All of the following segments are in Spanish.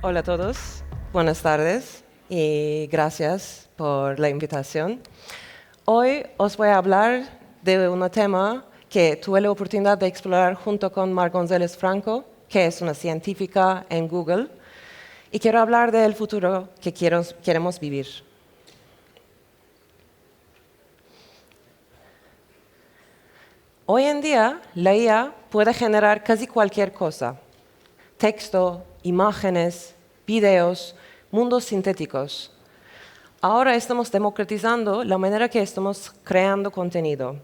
Hola a todos, buenas tardes y gracias por la invitación. Hoy os voy a hablar de un tema que tuve la oportunidad de explorar junto con Mar González Franco, que es una científica en Google, y quiero hablar del futuro que queremos vivir. Hoy en día, la IA puede generar casi cualquier cosa: texto, imágenes, videos, mundos sintéticos. Ahora estamos democratizando la manera que estamos creando contenido.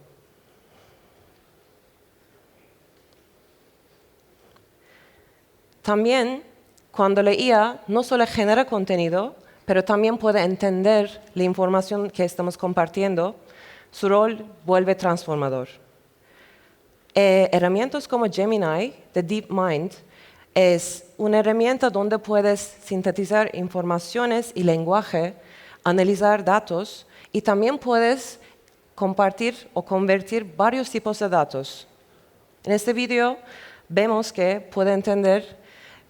También, cuando la IA no solo genera contenido, pero también puede entender la información que estamos compartiendo, su rol vuelve transformador. Herramientas como Gemini de DeepMind es una herramienta donde puedes sintetizar informaciones y lenguaje, analizar datos y también puedes compartir o convertir varios tipos de datos. En este vídeo vemos que puede entender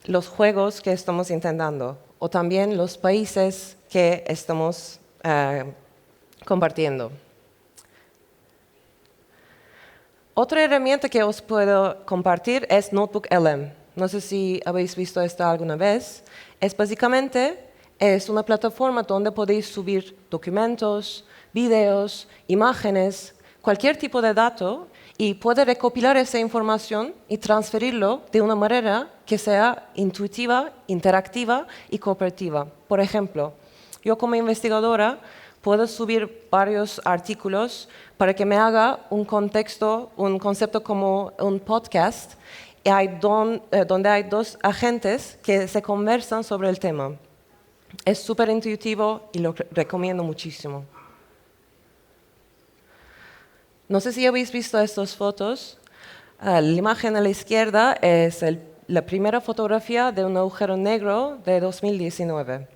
los juegos que estamos intentando o también los países que estamos compartiendo. Otra herramienta que os puedo compartir es NotebookLM. No sé si habéis visto esto alguna vez. Básicamente una plataforma donde podéis subir documentos, videos, imágenes, cualquier tipo de dato y puede recopilar esa información y transferirlo de una manera que sea intuitiva, interactiva y cooperativa. Por ejemplo, yo como investigadora puedo subir varios artículos para que me haga un concepto como un podcast, donde hay dos agentes que se conversan sobre el tema. Es súper intuitivo y lo recomiendo muchísimo. No sé si habéis visto estas fotos. La imagen a la izquierda es la primera fotografía de un agujero negro de 2019.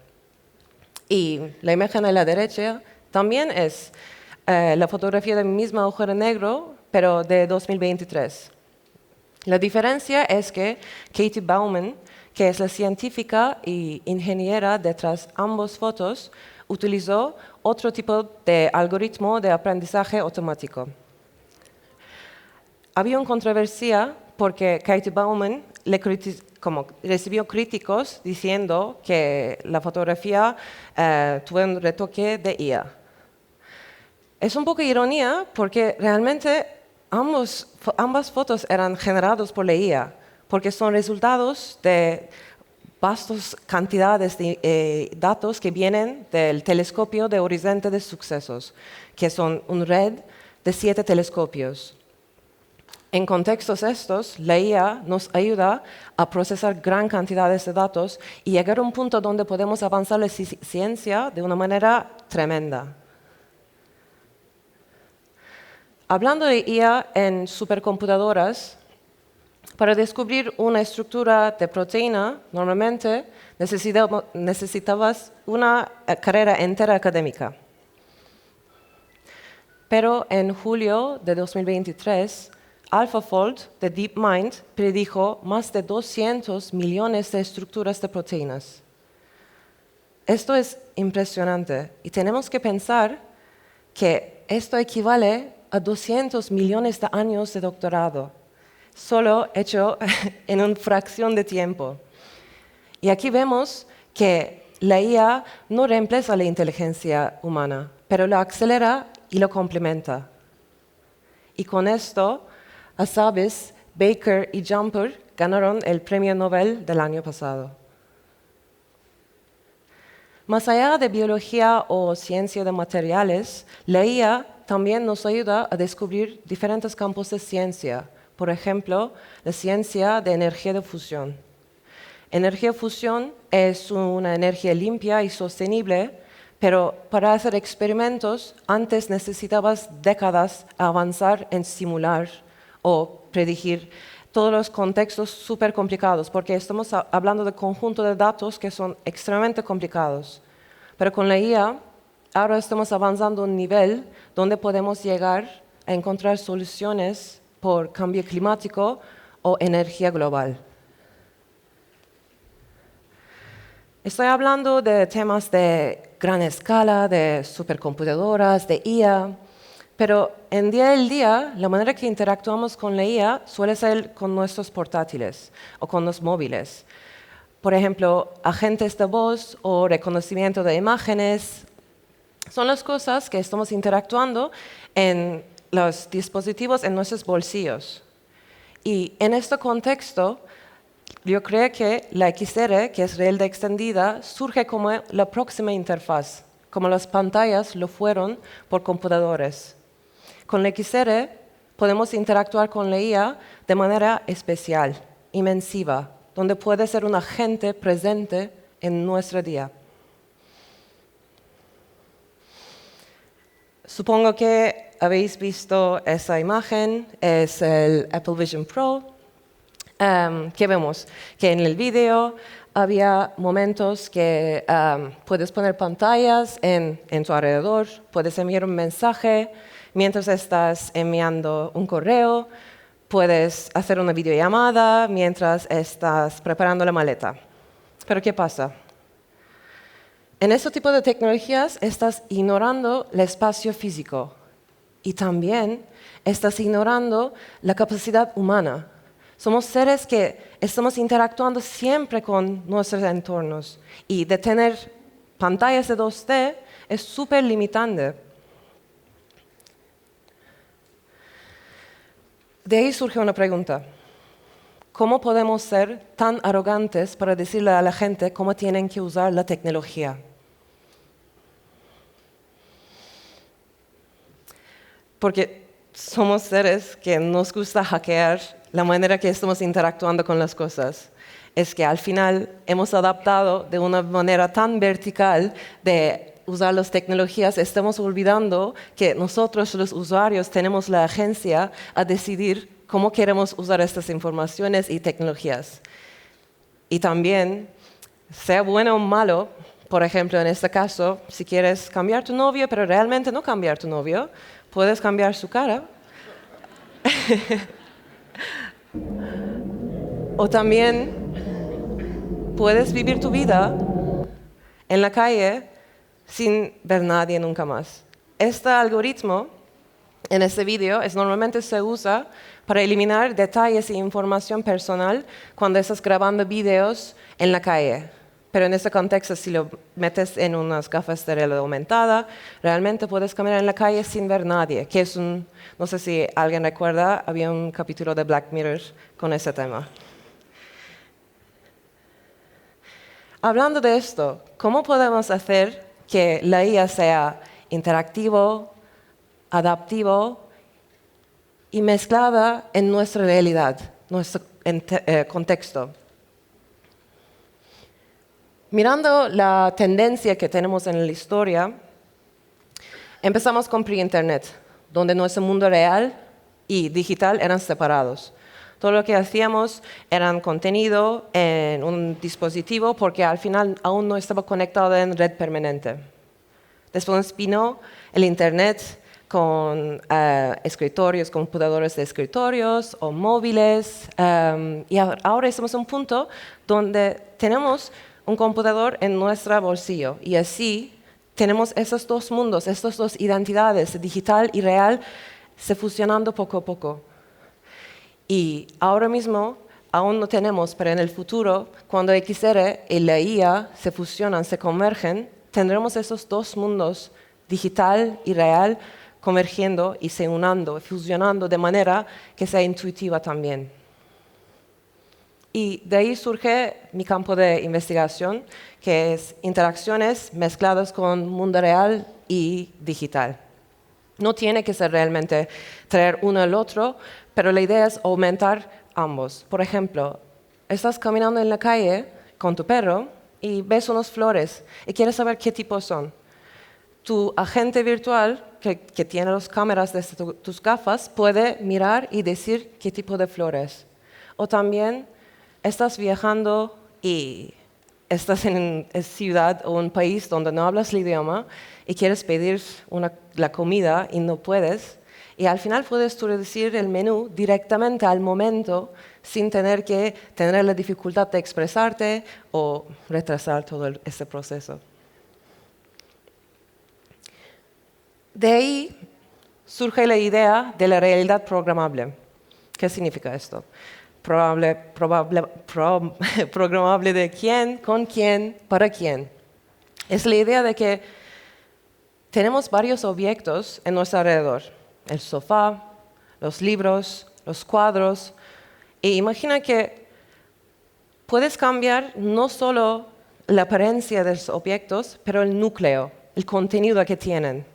Y la imagen a la derecha también es la fotografía del mismo agujero negro, pero de 2023. La diferencia es que Katie Bauman, que es la científica y ingeniera detrás de ambas fotos, utilizó otro tipo de algoritmo de aprendizaje automático. Había una controversia porque Katie Bauman recibió críticos diciendo que la fotografía tuvo un retoque de IA. Es un poco ironía porque realmente ambas fotos eran generadas por la IA, porque son resultados de vastas cantidades de datos que vienen del telescopio de Horizonte de Sucesos, que son una red de 7 telescopios. En contextos estos, la IA nos ayuda a procesar gran cantidades de datos y llegar a un punto donde podemos avanzar la ciencia de una manera tremenda. Hablando de IA en supercomputadoras, para descubrir una estructura de proteína, normalmente necesitabas una carrera entera académica. Pero en julio de 2023, AlphaFold de DeepMind predijo más de 200 millones de estructuras de proteínas. Esto es impresionante y tenemos que pensar que esto equivale a 200 millones de años de doctorado, solo hecho en una fracción de tiempo. Y aquí vemos que la IA no reemplaza la inteligencia humana, pero la acelera y lo complementa. Y con esto, Hassabis, Baker y Jumper ganaron el premio Nobel del año pasado. Más allá de biología o ciencia de materiales, la IA también nos ayuda a descubrir diferentes campos de ciencia. Por ejemplo, la ciencia de energía de fusión. Energía de fusión es una energía limpia y sostenible, pero para hacer experimentos antes necesitabas décadas a avanzar en simular o predecir todos los contextos súper complicados, porque estamos hablando de conjunto de datos que son extremadamente complicados. Pero con la IA, ahora estamos avanzando a un nivel donde podemos llegar a encontrar soluciones por cambio climático o energía global. Estoy hablando de temas de gran escala, de supercomputadoras, de IA, pero en día al día, la manera que interactuamos con la IA suele ser con nuestros portátiles o con los móviles. Por ejemplo, agentes de voz o reconocimiento de imágenes son las cosas que estamos interactuando en los dispositivos en nuestros bolsillos. Y en este contexto, yo creo que la XR, que es realidad extendida, surge como la próxima interfaz, como las pantallas lo fueron por computadores. Con la XR podemos interactuar con la IA de manera especial, inmersiva, donde puede ser un agente presente en nuestro día. Supongo que habéis visto esa imagen, es el Apple Vision Pro. ¿Qué vemos? Que en el vídeo había momentos que puedes poner pantallas en tu alrededor, puedes enviar un mensaje mientras estás enviando un correo, puedes hacer una videollamada mientras estás preparando la maleta. Pero ¿qué pasa? En este tipo de tecnologías estás ignorando el espacio físico y también estás ignorando la capacidad humana. Somos seres que estamos interactuando siempre con nuestros entornos y de tener pantallas de 2D es súper limitante. De ahí surge una pregunta. ¿Cómo podemos ser tan arrogantes para decirle a la gente cómo tienen que usar la tecnología? Porque somos seres que nos gusta hackear la manera que estamos interactuando con las cosas. Es que al final hemos adaptado de una manera tan vertical de usar las tecnologías, estamos olvidando que nosotros los usuarios tenemos la agencia a decidir cómo queremos usar estas informaciones y tecnologías. Y también, sea bueno o malo, por ejemplo, en este caso, si quieres cambiar tu novio, pero realmente no cambiar tu novio, puedes cambiar su cara. O también puedes vivir tu vida en la calle sin ver a nadie nunca más. Este algoritmo en este vídeo normalmente se usa para eliminar detalles e información personal cuando estás grabando vídeos en la calle. Pero en este contexto, si lo metes en unas gafas de realidad aumentada, realmente puedes caminar en la calle sin ver a nadie, que es no sé si alguien recuerda, había un capítulo de Black Mirror con ese tema. Hablando de esto, ¿cómo podemos hacer que la IA sea interactivo, adaptivo y mezclada en nuestra realidad, nuestro contexto? Mirando la tendencia que tenemos en la historia, empezamos con pre-internet, donde nuestro mundo real y digital eran separados. Todo lo que hacíamos era contenido en un dispositivo porque al final aún no estaba conectado en red permanente. Después vino el internet con escritorios, computadores de escritorios o móviles, y ahora estamos en un punto donde tenemos un computador en nuestro bolsillo y así tenemos esos dos mundos, estas dos identidades, digital y real, se fusionando poco a poco. Y ahora mismo aún no tenemos, pero en el futuro, cuando XR y la IA se fusionan, se convergen, tendremos esos dos mundos, digital y real, convergiendo y se unando, fusionando de manera que sea intuitiva también. Y de ahí surge mi campo de investigación, que es interacciones mezcladas con mundo real y digital. No tiene que ser realmente traer uno al otro, pero la idea es aumentar ambos. Por ejemplo, estás caminando en la calle con tu perro y ves unas flores y quieres saber qué tipo son. Tu agente virtual, que tiene las cámaras de tus gafas, puede mirar y decir qué tipo de flores. O también estás viajando y estás en una ciudad o un país donde no hablas el idioma y quieres pedir la comida y no puedes, y al final puedes tú decir el menú directamente al momento sin tener que tener la dificultad de expresarte o retrasar todo ese proceso. De ahí surge la idea de la realidad programable. ¿Qué significa esto? Programable de quién, con quién, para quién. Es la idea de que tenemos varios objetos en nuestro alrededor. El sofá, los libros, los cuadros. E imagina que puedes cambiar no solo la apariencia de los objetos, pero el núcleo, el contenido que tienen.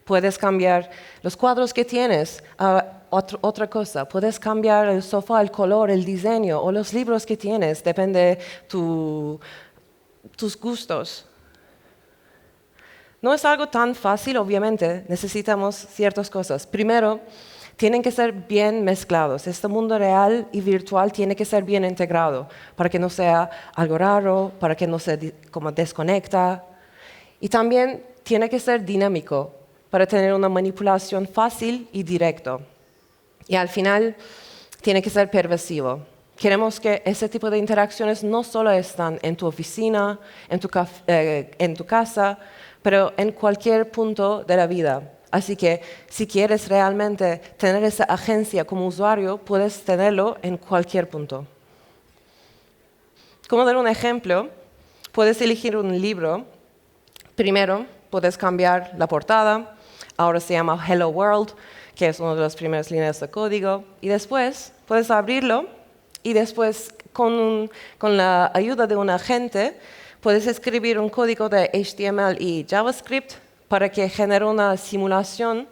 Puedes cambiar los cuadros que tienes a otra cosa. Puedes cambiar el sofá, el color, el diseño o los libros que tienes. Depende de tus gustos. No es algo tan fácil, obviamente. Necesitamos ciertas cosas. Primero, tienen que ser bien mezclados. Este mundo real y virtual tiene que ser bien integrado para que no sea algo raro, para que no se como desconecta. Y también tiene que ser dinámico para tener una manipulación fácil y directa. Y al final, tiene que ser pervasivo. Queremos que ese tipo de interacciones no solo están en tu oficina, en tu casa, pero en cualquier punto de la vida. Así que si quieres realmente tener esa agencia como usuario, puedes tenerlo en cualquier punto. Como dar un ejemplo, puedes elegir un libro. Primero, puedes cambiar la portada. Ahora se llama Hello World, que es una de las primeras líneas de código. Y después puedes abrirlo y después con la ayuda de un agente puedes escribir un código de HTML y JavaScript para que genere una simulación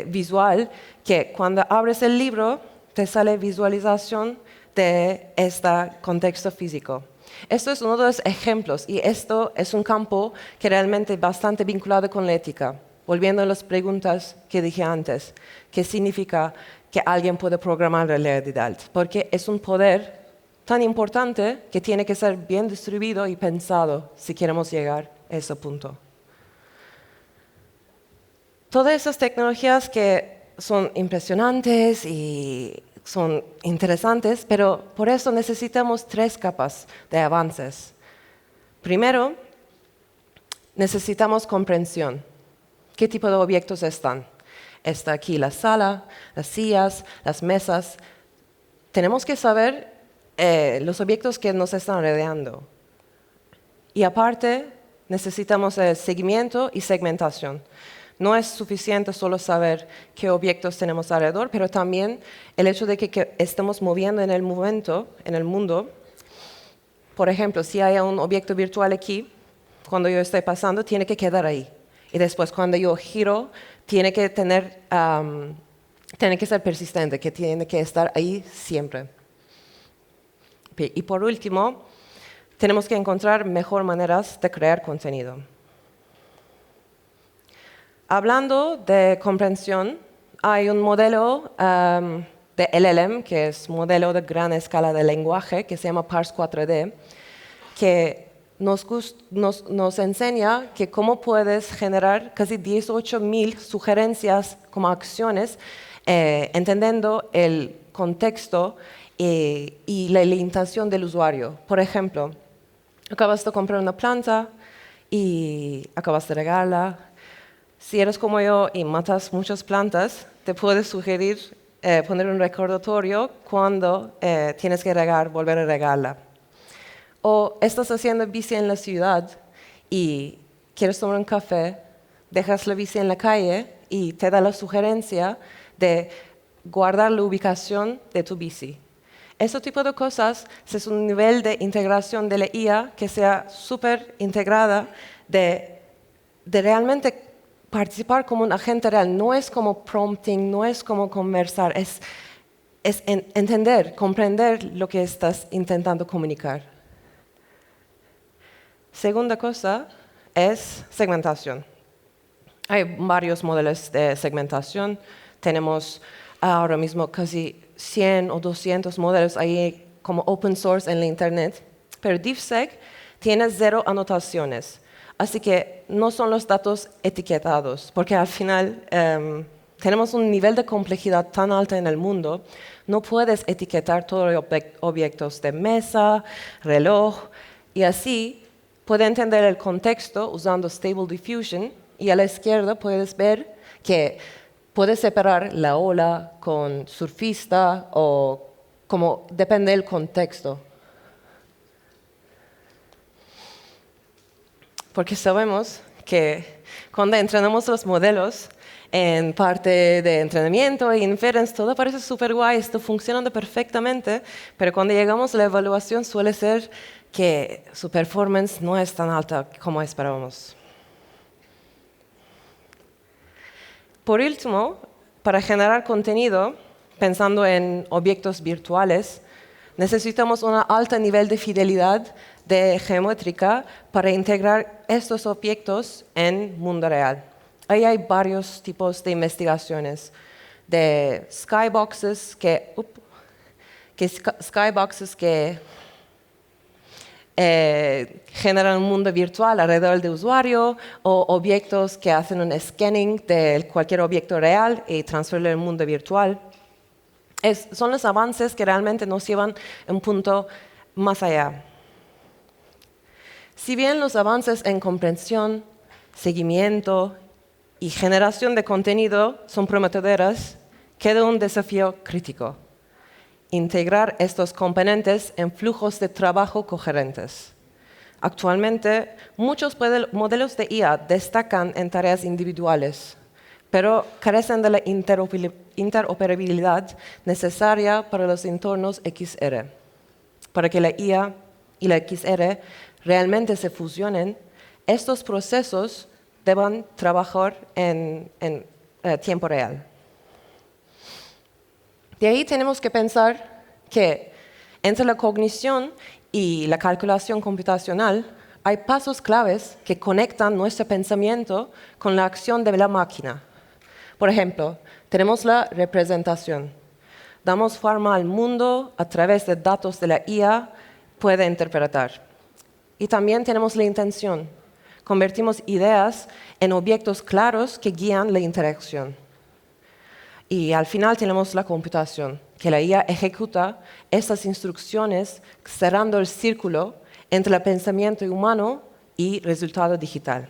visual que cuando abres el libro te sale visualización de este contexto físico. Esto es uno de los ejemplos y esto es un campo que realmente es bastante vinculado con la ética. Volviendo a las preguntas que dije antes, ¿qué significa que alguien puede programar la realidad? Porque es un poder tan importante que tiene que ser bien distribuido y pensado si queremos llegar a ese punto. Todas esas tecnologías que son impresionantes y son interesantes, pero por eso necesitamos 3 capas de avances. Primero, necesitamos comprensión. ¿Qué tipo de objetos están? Está aquí la sala, las sillas, las mesas. Tenemos que saber los objetos que nos están rodeando. Y aparte, necesitamos seguimiento y segmentación. No es suficiente solo saber qué objetos tenemos alrededor, pero también el hecho de que estemos moviendo en el momento, en el mundo. Por ejemplo, si hay un objeto virtual aquí, cuando yo estoy pasando, tiene que quedar ahí. Y después, cuando yo giro, tiene que ser persistente, que tiene que estar ahí siempre. Y por último, tenemos que encontrar mejores maneras de crear contenido. Hablando de comprensión, hay un modelo de LLM, que es modelo de gran escala de lenguaje, que se llama Parse 4D, que nos enseña que cómo puedes generar casi 18,000 sugerencias como acciones, entendiendo el contexto y la intención del usuario. Por ejemplo, acabas de comprar una planta y acabas de regarla. Si eres como yo y matas muchas plantas, te puedes sugerir poner un recordatorio cuando tienes que volver a regarla. O estás haciendo bici en la ciudad y quieres tomar un café, dejas la bici en la calle y te da la sugerencia de guardar la ubicación de tu bici. Ese tipo de cosas es un nivel de integración de la IA que sea súper integrada de realmente participar como un agente real. No es como prompting, no es como conversar, es entender, comprender lo que estás intentando comunicar. Segunda cosa es segmentación. Hay varios modelos de segmentación. Tenemos ahora mismo casi 100 o 200 modelos ahí como open source en la internet, pero DeepSeek tiene 0 anotaciones. Así que no son los datos etiquetados, porque al final tenemos un nivel de complejidad tan alto en el mundo, no puedes etiquetar todos los objetos de mesa, reloj, y así puedes entender el contexto usando Stable Diffusion, y a la izquierda puedes ver que puedes separar la ola con surfista o como depende del contexto. Porque sabemos que cuando entrenamos los modelos en parte de entrenamiento e inference, todo parece súper guay, esto funciona perfectamente, pero cuando llegamos a la evaluación suele ser que su performance no es tan alta como esperábamos. Por último, para generar contenido, pensando en objetos virtuales, necesitamos un alto nivel de fidelidad de geométrica para integrar estos objetos en mundo real. Ahí hay varios tipos de investigaciones, de skyboxes que generan un mundo virtual alrededor del usuario, o objetos que hacen un scanning de cualquier objeto real y transferirlo al mundo virtual. Son los avances que realmente nos llevan a un punto más allá. Si bien los avances en comprensión, seguimiento y generación de contenido son prometedoras, queda un desafío crítico: integrar estos componentes en flujos de trabajo coherentes. Actualmente, muchos modelos de IA destacan en tareas individuales, pero carecen de la interoperabilidad necesaria para los entornos XR. Para que la IA y la XR realmente se fusionen, estos procesos deben trabajar en tiempo real. De ahí tenemos que pensar que entre la cognición y la calculación computacional hay pasos claves que conectan nuestro pensamiento con la acción de la máquina. Por ejemplo, tenemos la representación. Damos forma al mundo a través de datos de la IA puede interpretar. Y también tenemos la intención. Convertimos ideas en objetos claros que guían la interacción. Y al final tenemos la computación, que la IA ejecuta estas instrucciones cerrando el círculo entre el pensamiento humano y resultado digital.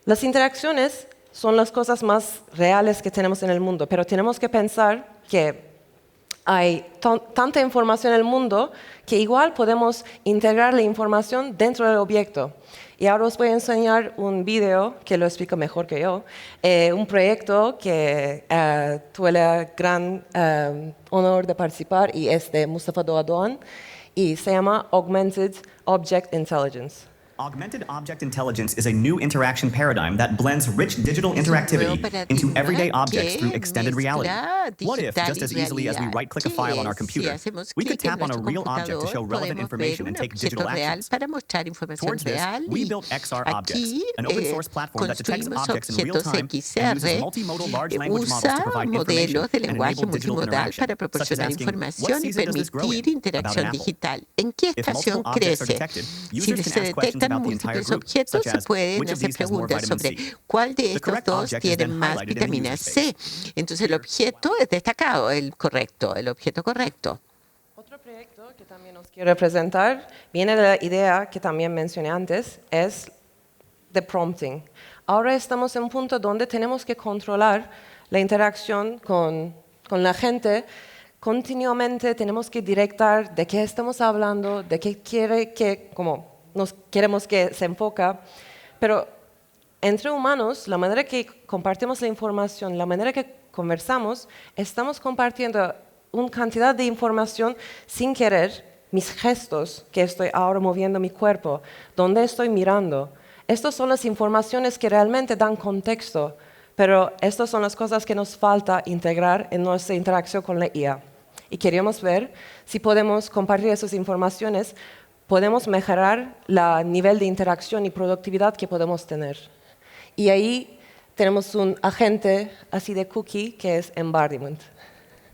Las interacciones son las cosas más reales que tenemos en el mundo, pero tenemos que pensar que hay tanta información en el mundo que igual podemos integrar la información dentro del objeto. Y ahora os voy a enseñar un video que lo explica mejor que yo, un proyecto que tuve el gran honor de participar, y es de Mustafa Doğan, y se llama Augmented Object Intelligence. Augmented Object Intelligence is a new interaction paradigm that blends rich digital interactivity into everyday objects through extended reality. What if, just as easily as we right-click a file on our computer, we could tap on a real object to show relevant information and take digital actions? Towards this, we built XR Objects, an open-source platform that detects objects in real time and uses multimodal large language models to provide information and enable digital interaction, such as asking, what season does this grow in? About an apple. If multiple objects are detected, users can ask questions about the entire group, objetos, such se as pueden which of hacer these has more preguntas vitamin sobre C. cuál de The estos correct dos object is tiene then más highlighted in the vitamina user C. space. Entonces el objeto es destacado, el objeto correcto. Otro proyecto que también os quiero presentar viene de la idea que también mencioné antes, es de prompting. Ahora estamos en un punto donde tenemos que controlar la interacción con la gente. Continuamente tenemos que directar de qué estamos hablando, de qué queremos que se enfoca, pero entre humanos, la manera que compartimos la información, la manera que conversamos, estamos compartiendo una cantidad de información sin querer, mis gestos, que estoy ahora moviendo mi cuerpo, dónde estoy mirando. Estas son las informaciones que realmente dan contexto, pero estas son las cosas que nos falta integrar en nuestra interacción con la IA. Y queríamos ver si podemos compartir esas informaciones, podemos mejorar el nivel de interacción y productividad que podemos tener. Y ahí tenemos un agente así de cookie que es embodiment.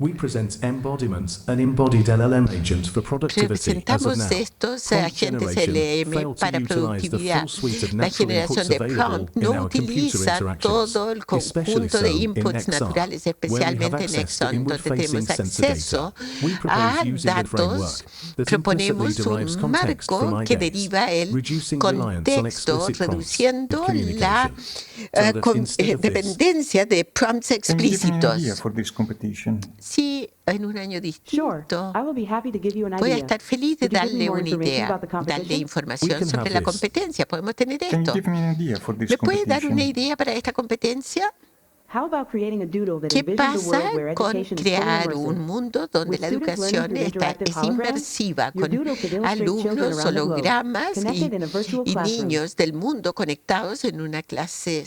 We present embodiments, an embodied LLM agent for productivity as of Presentamos now. estos Prompt agentes generation LM failed to para utilize the productividad. full suite of La natural generación inputs de available prompt in no our computer utiliza interactions, todo el especially conjunto so de in inputs XR, naturales, where we have especialmente en access to Exxon, donde inward-facing tenemos sensor acceso data. We propose a using a framework datos. that implicitly Proponemos derives un context from marco que iGaze, deriva el reducing reliance on contexto, explicit prompts reduciendo in la communication, so that instead of this, dependencia de prompts Can you give me an idea explícitos. for this competition? Sí, en un año Sure, distinto. I will be happy to give you an Voy a idea. estar feliz de Would you give me darle more una information idea, about the darle competition? We información can sobre have la this. competencia. ¿Podemos tener Can you esto? give me an idea for this ¿Me puede dar una competition? idea para esta competencia? How about creating a doodle that ¿Qué envisions a world pasa where con education is fully crear un immersive? mundo donde With la students learning educación through interactive es holograms, inmersiva, your con doodle could illustrate children alumnos, around the globe, hologramas connected in a virtual y classroom. niños del mundo conectados en una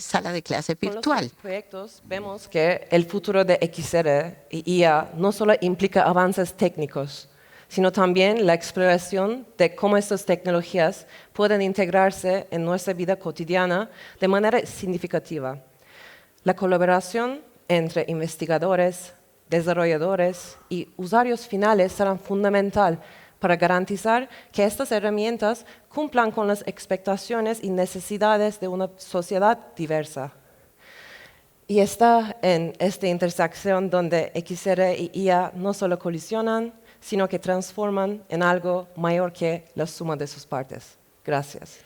sala de clases Con los virtual? proyectos vemos que el futuro de XR y IA no solo implica avances técnicos, sino también la exploración de cómo estas tecnologías pueden integrarse en nuestra vida cotidiana de manera significativa. La colaboración entre investigadores, desarrolladores y usuarios finales será fundamental para garantizar que estas herramientas cumplan con las expectaciones y necesidades de una sociedad diversa. Y está en esta intersección donde XR y IA no solo colisionan, sino que transforman en algo mayor que la suma de sus partes. Gracias.